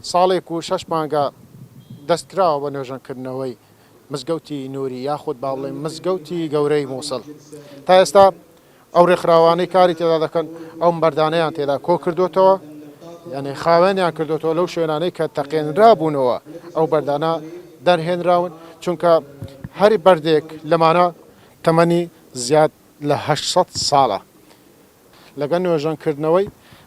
ساڵێک و 6 مانگە دەستکراوە بە نۆژەنکردنەوەی مزگەوتی نوری یاخود با بڵێن مزگەوتی گەورەی مووسڵ. تا ئێستا ئەو ڕێکخراوانەی کاری تێدا دەکەن ئەو بەردانەیان تێدا کۆ کردوتەوە، یعنی خاوێنیان کردوتەوە لەو شوێنانەی کە تەقێنرا بوونەوە ئەو بەردانە دەرهێنراون، چونکە هەری بەردێک لەمانە تەمەنی زیاد لە 800 ساڵە. لەگەڵ نۆژەنکردنەوەی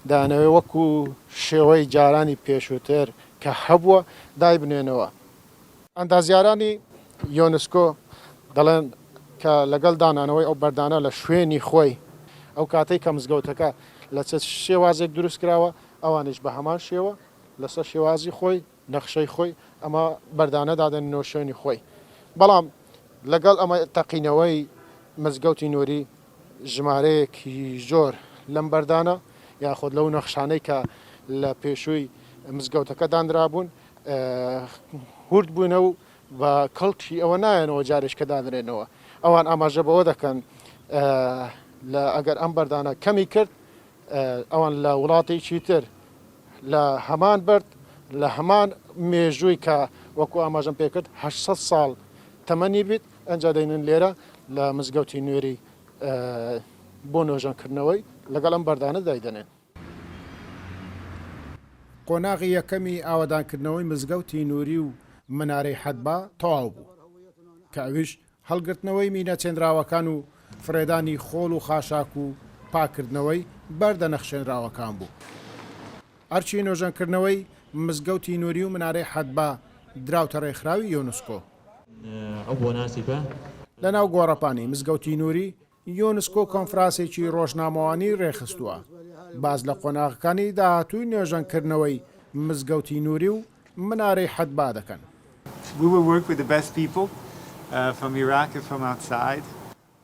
دانەوەی وەکو شێوەی جارانی پێشووتر کە هەبووە دای بنێنەوە. ئەندازیارانی یۆنسکۆ دەڵێن کە لەگەڵ دانانەوەی ئەو بەردانە لە شوێنی خۆی ئەو کاتەی کە مزگەوتەکە لە چ شێوازێک دروست کراوە ئەوانش بە هەمان شێوە لەسەر شێوازی خۆی نەخشەی خۆی ئەمە بەردانە دادەنەوە شوێنی خۆی. بەڵام لەگەڵ ئەمە تەقینەوەی مزگەوتی نوری ژمارەیەکی زۆر لەم بەردانە یاخود لەو نەخشانەی کە لە پێشووی مزگەوتەکە دانرابوون هورد بوونە و بە کەڵکی ئەوە نایەنەوە جارێک کە دادرێنەوە. ئەوان ئاماژە بەوە دەکەن لە ئەگەر ئەم بەردانە کەمی کرد ئەوان لە وڵاتێکی تر لە هەمان بەرد لە هەمان مێژووی کە وەکو ئاماژەم پێکرد 800 ساڵ تەمەنی بیت ئەنجا دەینن لێرە لە مزگەوتی نوێری بۆ نۆژەنکردنەوەی لەگەڵ ئەم بەردانە دایدەنێن. قۆناغی یەکەمی ئاوەدانکردنەوەی مزگەوتی نوری و منارەی حەدبا تەواو بوو کە ئەویش هەڵگرتنەوەی مینە چێنراوەکان و فرێدانی خۆڵ و خاشاک و پاکردنەوەی بەردە نەخشێنراوەکان بوو. ئەرچی نۆژەنکردنەوەی مزگەوتی نوری و منارەی حەدبا دراوتە ڕێکخراوی یۆنسکۆ. لە ناو گۆڕەپانی مزگەوتی نوری یۆنسکۆ کۆنفرانسێکی ڕۆژنامەوانی ڕێخستووە باز لە قۆناغەکانی داهاتووی نێژەنکردنەوەی مزگەوتی نوری و منارەی حەدبا دەکەن.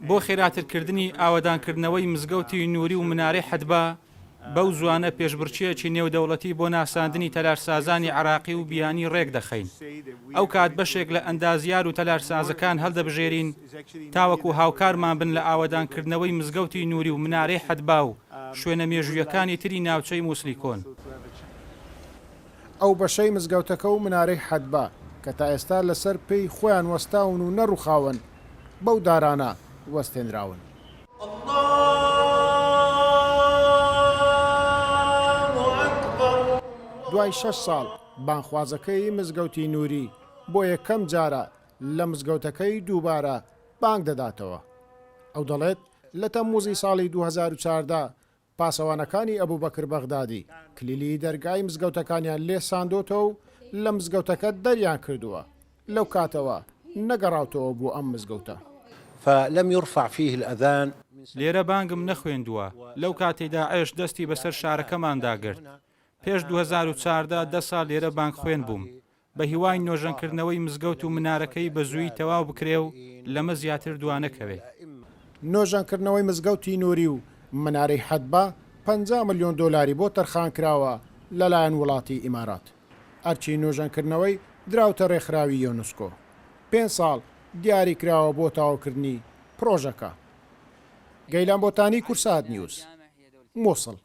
بۆ خێراترکردنی ئاوەدانکردنەوەی مزگەوتی نوری و منارەی حەدبا بەو زوانە پێشبڕکێکی نێودەوڵەتی بۆ ناساندنی تەلارسازانی عراقی و بیانی ڕێک دەخەین. ئەو کات بەشێک لە ئەندازیار و تەلارسازەکان هەڵدەبژێرین تاوەکو هاوکارمان بن لە ئاوەدانکردنەوەی مزگەوتی نوری و منارەی حەدبا و شوێنە مێژوویەکانی تری ناوچەی مووسڵی کۆن. ئەو بەشەی مزگەوتەکە و منارەی حەدبا کە تا ئێستا لەسەر پێی خۆیان وەستاون و نەڕووخاون بەو دارانە وەستێنراون. دوای 6 ساڵ بانخوازەکەی مزگەوتی نوری بۆ یەکەم جارە لە مزگەوتەکەی دووبارە بانگ دەداتەوە. ئەو دەڵێت لە تەمموزی ساڵی 2014 پاسەوانەکانی ئەبوبەکر بەغدادی کلیلی دەرگای مزگەوتەکانیان لێ ساندۆتەوە و لە مزگەوتەکە دەریان کردووە. لەو کاتەوە نەگەڕاوتەوە بۆ ئەم مزگەوتە. فلم يرفع فيه الأذان. لێرە بانگم نەخوێندووە. لەو کاتێدا عێش دەستی بەسەر شارەکەماندا گرت. پێش 2014 10 ساڵ لێرە بانگ خوێن بووم. بە هیوای نۆژەنکردنەوەی مزگەوت و منارەکەی بە زووی تەواو بکرێ و لەمە زیاتر دوانەکەوێ. نۆژەنکردنەوەی مزگەوتی نوری و منارەی حەدبا 50 ملیۆن دۆلاری بۆ تەرخانكراوە لەلایەن وڵاتی ئیمارات. ئەرچی نۆژەنکردنەوەی دراوتە ڕێکخراوی یۆنسکۆ. 5 ساڵ دیاری کراوە بۆ تاوکردنی پرۆژەکە. گەیلان بۆتانی کوردسات نیوز مووسڵ.